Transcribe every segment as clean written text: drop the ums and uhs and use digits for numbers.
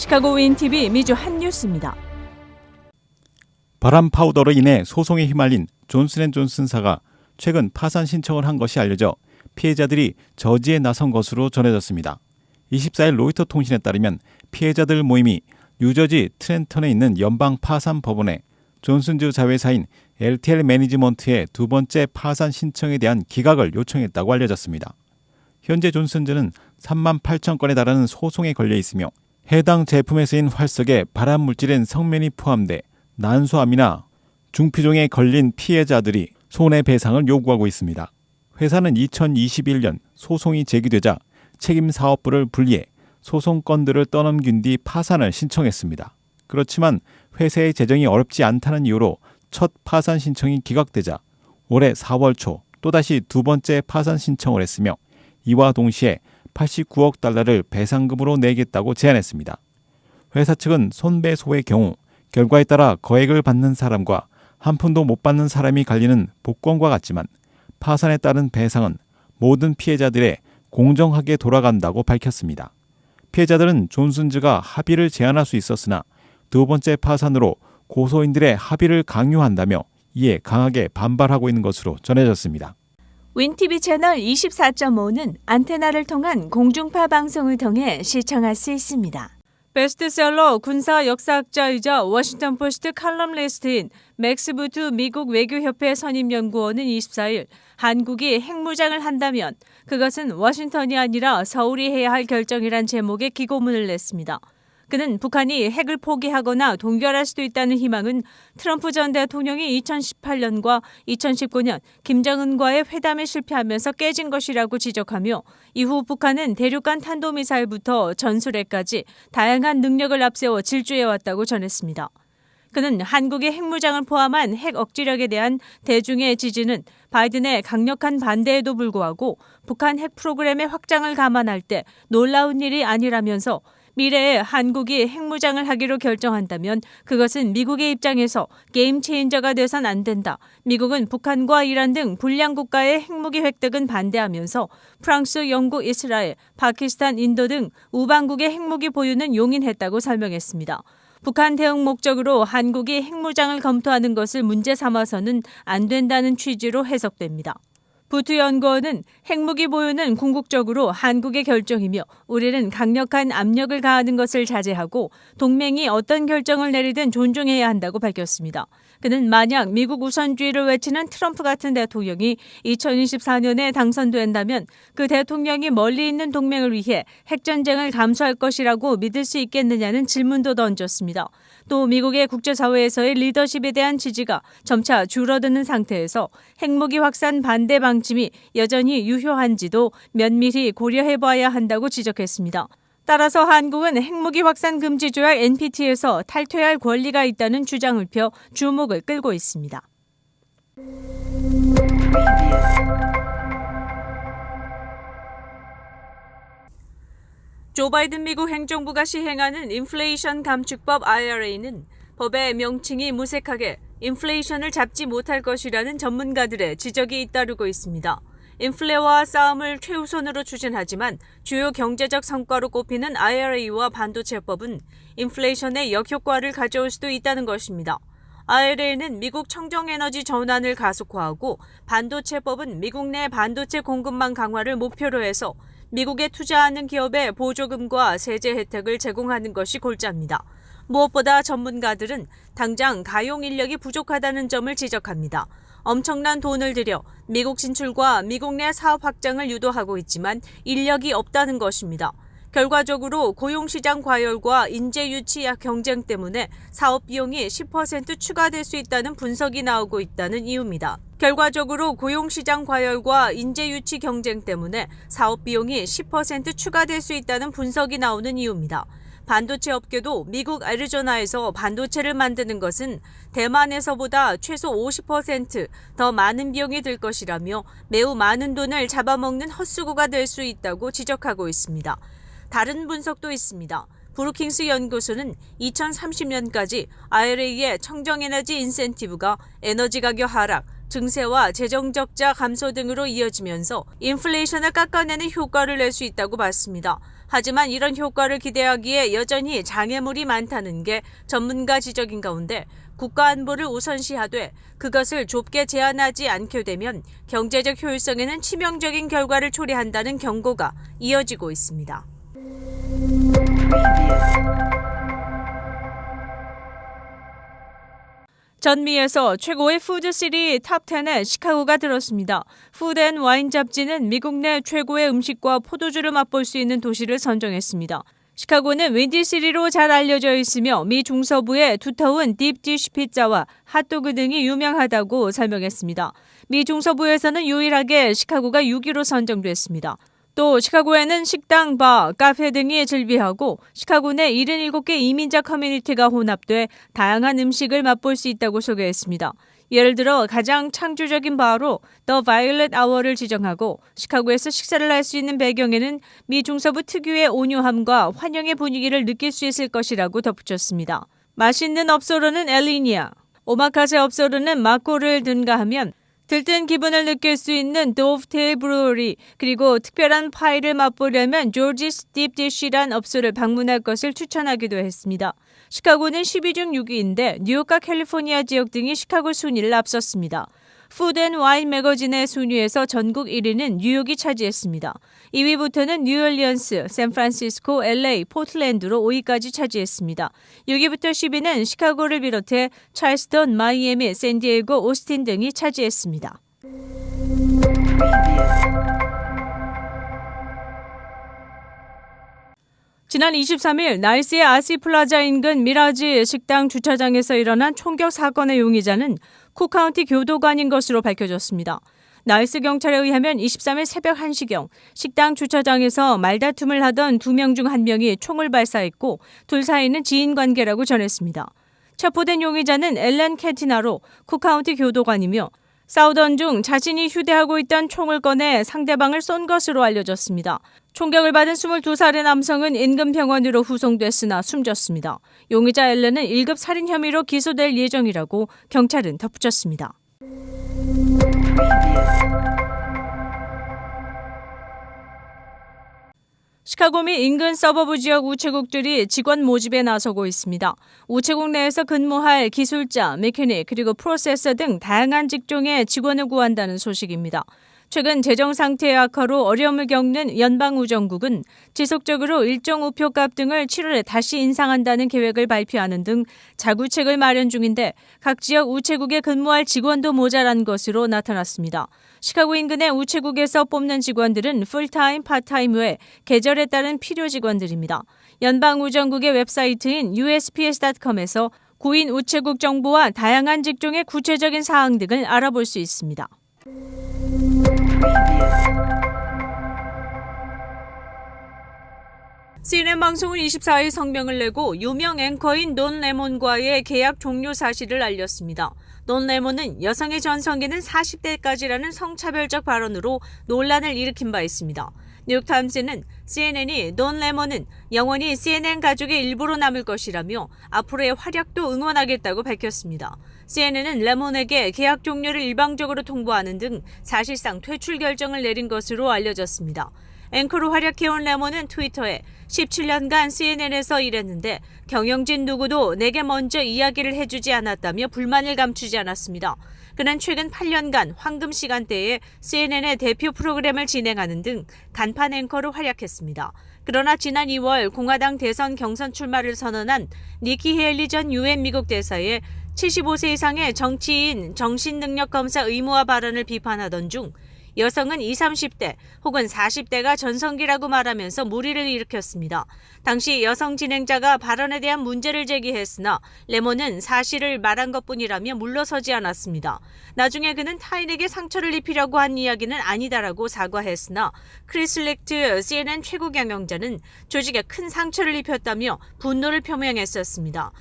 시카고 윈TV 미주 핫뉴스입니다. 바람 파우더로 인해 소송에 휘말린 존슨앤존슨사가 최근 파산 신청을 한 것이 알려져 피해자들이 저지에 나선 것으로 전해졌습니다. 24일 로이터 통신에 따르면 피해자들 모임이 뉴저지 트렌턴에 있는 연방 파산 법원에 존슨즈 자회사인 LTL 매니지먼트의 두 번째 파산 신청에 대한 기각을 요청했다고 알려졌습니다. 현재 존슨즈는 3만 8천 건에 달하는 소송에 걸려 있으며 해당 제품에 쓰인 활석에 발암 물질인 성면이 포함돼 난소암이나 중피종에 걸린 피해자들이 손해배상을 요구하고 있습니다. 회사는 2021년 소송이 제기되자 책임사업부를 분리해 소송 건들을 떠넘긴 뒤 파산을 신청했습니다. 그렇지만 회사의 재정이 어렵지 않다는 이유로 첫 파산 신청이 기각되자 올해 4월 초 또다시 두 번째 파산 신청을 했으며 이와 동시에 89억 달러를 배상금으로 내겠다고 제안했습니다. 회사 측은 손배소의 경우 결과에 따라 거액을 받는 사람과 한 푼도 못 받는 사람이 갈리는 복권과 같지만 파산에 따른 배상은 모든 피해자들의 공정하게 돌아간다고 밝혔습니다. 피해자들은 존슨즈가 합의를 제안할 수 있었으나 두 번째 파산으로 고소인들의 합의를 강요한다며 이에 강하게 반발하고 있는 것으로 전해졌습니다. 윈TV 채널 24.5는 안테나를 통한 공중파 방송을 통해 시청할 수 있습니다. 베스트셀러 군사 역사학자이자 워싱턴 포스트 칼럼니스트인 맥스 부트 미국 외교협회 선임연구원은 24일 한국이 핵무장을 한다면 그것은 워싱턴이 아니라 서울이 해야 할 결정이란 제목의 기고문을 냈습니다. 그는 북한이 핵을 포기하거나 동결할 수도 있다는 희망은 트럼프 전 대통령이 2018년과 2019년 김정은과의 회담에 실패하면서 깨진 것이라고 지적하며 이후 북한은 대륙간 탄도미사일부터 전술핵까지 다양한 능력을 앞세워 질주해왔다고 전했습니다. 그는 한국의 핵무장을 포함한 핵 억지력에 대한 대중의 지지는 바이든의 강력한 반대에도 불구하고 북한 핵 프로그램의 확장을 감안할 때 놀라운 일이 아니라면서 미래에 한국이 핵무장을 하기로 결정한다면 그것은 미국의 입장에서 게임 체인저가 돼선 안 된다. 미국은 북한과 이란 등 불량 국가의 핵무기 획득은 반대하면서 프랑스, 영국, 이스라엘, 파키스탄, 인도 등 우방국의 핵무기 보유는 용인했다고 설명했습니다. 북한 대응 목적으로 한국이 핵무장을 검토하는 것을 문제 삼아서는 안 된다는 취지로 해석됩니다. 부트 연구원은 핵무기 보유는 궁극적으로 한국의 결정이며 우리는 강력한 압력을 가하는 것을 자제하고 동맹이 어떤 결정을 내리든 존중해야 한다고 밝혔습니다. 그는 만약 미국 우선주의를 외치는 트럼프 같은 대통령이 2024년에 당선된다면 그 대통령이 멀리 있는 동맹을 위해 핵전쟁을 감수할 것이라고 믿을 수 있겠느냐는 질문도 던졌습니다. 또 미국의 국제사회에서의 리더십에 대한 지지가 점차 줄어드는 상태에서 핵무기 확산 반대 방침이 여전히 유효한지도 면밀히 고려해봐야 한다고 지적했습니다. 따라서 한국은 핵무기 확산 금지 조약 NPT에서 탈퇴할 권리가 있다는 주장을 펴 주목을 끌고 있습니다. 조 바이든 미국 행정부가 시행하는 인플레이션 감축법 IRA는 법의 명칭이 무색하게 인플레이션을 잡지 못할 것이라는 전문가들의 지적이 잇따르고 있습니다. 인플레와 싸움을 최우선으로 추진하지만 주요 경제적 성과로 꼽히는 IRA와 반도체법은 인플레이션에 역효과를 가져올 수도 있다는 것입니다. IRA는 미국 청정에너지 전환을 가속화하고 반도체법은 미국 내 반도체 공급망 강화를 목표로 해서 미국에 투자하는 기업에 보조금과 세제 혜택을 제공하는 것이 골자입니다. 무엇보다 전문가들은 당장 가용 인력이 부족하다는 점을 지적합니다. 엄청난 돈을 들여 미국 진출과 미국 내 사업 확장을 유도하고 있지만 인력이 없다는 것입니다. 결과적으로 고용시장 과열과 인재 유치 경쟁 때문에 사업 비용이 10% 추가될 수 있다는 분석이 나오고 있다는 이유입니다. 결과적으로 고용시장 과열과 인재 유치 경쟁 때문에 사업 비용이 10% 추가될 수 있다는 분석이 나오는 이유입니다. 반도체 업계도 미국 애리조나에서 반도체를 만드는 것은 대만에서보다 최소 50% 많은 비용이 들 것이라며 매우 많은 돈을 잡아먹는 헛수고가 될 수 있다고 지적하고 있습니다. 다른 분석도 있습니다. 브루킹스 연구소는 2030년까지 IRA의 청정에너지 인센티브가 에너지 가격 하락, 증세와 재정 적자 감소 등으로 이어지면서 인플레이션을 깎아내는 효과를 낼 수 있다고 봤습니다. 하지만 이런 효과를 기대하기에 여전히 장애물이 많다는 게 전문가 지적인 가운데 국가 안보를 우선시하되 그것을 좁게 제한하지 않게 되면 경제적 효율성에는 치명적인 결과를 초래한다는 경고가 이어지고 있습니다. 전미에서 최고의 푸드시리 탑10에 시카고가 들었습니다. 푸드앤와인 잡지는 미국 내 최고의 음식과 포도주를 맛볼 수 있는 도시를 선정했습니다. 시카고는 윈디시리로 잘 알려져 있으며 미 중서부의 두터운 딥디쉬 피자와 핫도그 등이 유명하다고 설명했습니다. 미 중서부에서는 유일하게 시카고가 6위로 선정됐습니다. 또 시카고에는 식당, 바, 카페 등이 즐비하고 시카고 내 77개 이민자 커뮤니티가 혼합돼 다양한 음식을 맛볼 수 있다고 소개했습니다. 예를 들어 가장 창조적인 바로 더 바이올렛 아워를 지정하고 시카고에서 식사를 할 수 있는 배경에는 미 중서부 특유의 온유함과 환영의 분위기를 느낄 수 있을 것이라고 덧붙였습니다. 맛있는 업소로는 엘리니아, 오마카세 업소로는 마코를 든가하면 들뜬 기분을 느낄 수 있는 도브테일 브루어리, 그리고 특별한 파이를 맛보려면 조지스 딥디쉬란 업소를 방문할 것을 추천하기도 했습니다. 시카고는 10위 중 6위인데 뉴욕과 캘리포니아 지역 등이 시카고 순위를 앞섰습니다. 푸드앤와인 매거진의 순위에서 전국 1위는 뉴욕이 차지했습니다. 2위부터는 뉴올리언스, 샌프란시스코, LA, 포틀랜드로 5위까지 차지했습니다. 6위부터 10위는 시카고를 비롯해 찰스턴, 마이애미, 샌디에고, 오스틴 등이 차지했습니다. 지난 23일 나이스의 아시플라자 인근 미라지 식당 주차장에서 일어난 총격 사건의 용의자는 쿡카운티 교도관인 것으로 밝혀졌습니다. 나이스 경찰에 의하면 23일 새벽 1시경 식당 주차장에서 말다툼을 하던 2명 중 1명이 총을 발사했고 둘 사이는 지인 관계라고 전했습니다. 체포된 용의자는 앨런 캐티나로 쿡카운티 교도관이며 싸우던 중 자신이 휴대하고 있던 총을 꺼내 상대방을 쏜 것으로 알려졌습니다. 총격을 받은 22살의 남성은 인근 병원으로 후송됐으나 숨졌습니다. 용의자 앨런은 1급 살인 혐의로 기소될 예정이라고 경찰은 덧붙였습니다. 시카고 및 인근 서버브 지역 우체국들이 직원 모집에 나서고 있습니다. 우체국 내에서 근무할 기술자, 메케닉, 그리고 프로세서 등 다양한 직종의 직원을 구한다는 소식입니다. 최근 재정 상태의 악화로 어려움을 겪는 연방우정국은 지속적으로 일정 우표값 등을 7월에 다시 인상한다는 계획을 발표하는 등 자구책을 마련 중인데 각 지역 우체국에 근무할 직원도 모자란 것으로 나타났습니다. 시카고 인근의 우체국에서 뽑는 직원들은 풀타임, 파타임 외 계절에 따른 필요 직원들입니다. 연방우정국의 웹사이트인 USPS.com에서 구인 우체국 정보와 다양한 직종의 구체적인 사항 등을 알아볼 수 있습니다. CNN 방송은 24일 성명을 내고 유명 앵커인 돈 레몬과의 계약 종료 사실을 알렸습니다. 돈 레몬은 여성의 전성기는 40대까지라는 성차별적 발언으로 논란을 일으킨 바 있습니다. 뉴욕타임스는 CNN이 돈 레몬은 영원히 CNN 가족의 일부로 남을 것이라며 앞으로의 활약도 응원하겠다고 밝혔습니다. CNN은 레몬에게 계약 종료를 일방적으로 통보하는 등 사실상 퇴출 결정을 내린 것으로 알려졌습니다. 앵커로 활약해온 레몬은 트위터에 17년간 CNN에서 일했는데 경영진 누구도 내게 먼저 이야기를 해주지 않았다며 불만을 감추지 않았습니다. 그는 최근 8년간 황금 시간대에 CNN의 대표 프로그램을 진행하는 등 간판 앵커로 활약했습니다. 그러나 지난 2월 공화당 대선 경선 출마를 선언한 니키 헤일리 전 유엔 미국 대사의 75세 이상의 정치인 정신능력검사 의무화 발언을 비판하던 중 여성은 20, 30대 혹은 40대가 전성기라고 말하면서 물의를 일으켰습니다. 당시 여성 진행자가 발언에 대한 문제를 제기했으나 레몬은 사실을 말한 것뿐이라며 물러서지 않았습니다. 나중에 그는 타인에게 상처를 입히려고 한 이야기는 아니다라고 사과했으나 크리스 렉트 CNN 최고 경영자는 조직에 큰 상처를 입혔다며 분노를 표명했었습니다.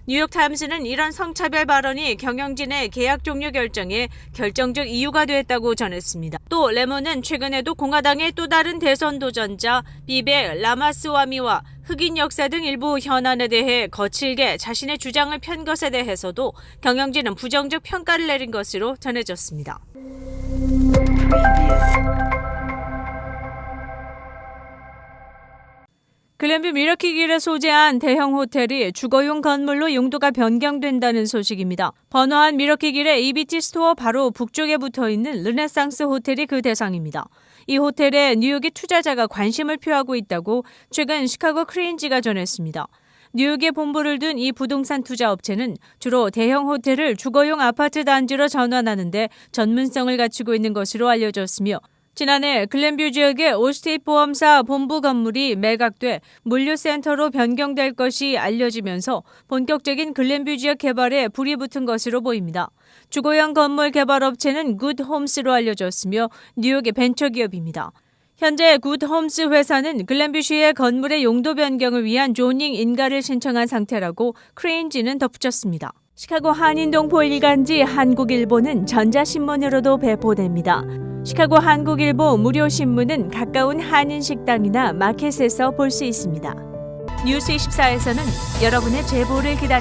뉴욕타임스는 이런 성차별 발언이 경영진의 계약 종료 결정에 결정적 이유가 됐다고 전했습니다. 또 레몬은 최근에도 공화당의 또 다른 대선 도전자 비베 라마스와미와 흑인 역사 등 일부 현안에 대해 거칠게 자신의 주장을 편 것에 대해서도 경영진은 부정적 평가를 내린 것으로 전해졌습니다. 글렌뷰 미러키길에 소재한 대형 호텔이 주거용 건물로 용도가 변경된다는 소식입니다. 번화한 미러키길의 EBT 스토어 바로 북쪽에 붙어있는 르네상스 호텔이 그 대상입니다. 이 호텔에 뉴욕의 투자자가 관심을 표하고 있다고 최근 시카고 크레인지가 전했습니다. 뉴욕에 본부를 둔 이 부동산 투자 업체는 주로 대형 호텔을 주거용 아파트 단지로 전환하는 데 전문성을 갖추고 있는 것으로 알려졌으며 지난해 글렌뷰 지역의 올스테이트 보험사 본부 건물이 매각돼 물류센터로 변경될 것이 알려지면서 본격적인 글렌뷰 지역 개발에 불이 붙은 것으로 보입니다. 주거용 건물 개발 업체는 굿홈스로 알려졌으며 뉴욕의 벤처기업입니다. 현재 굿홈스 회사는 글렌뷰시의 건물의 용도 변경을 위한 조닝 인가를 신청한 상태라고 크레인지는 덧붙였습니다. 시카고 한인동포 일간지 한국일보는 전자신문으로도 배포됩니다. 시카고 한국일보 무료신문은 가까운 한인식당이나 마켓에서 볼 수 있습니다. 뉴스24에서는 여러분의 제보를 기다립니다.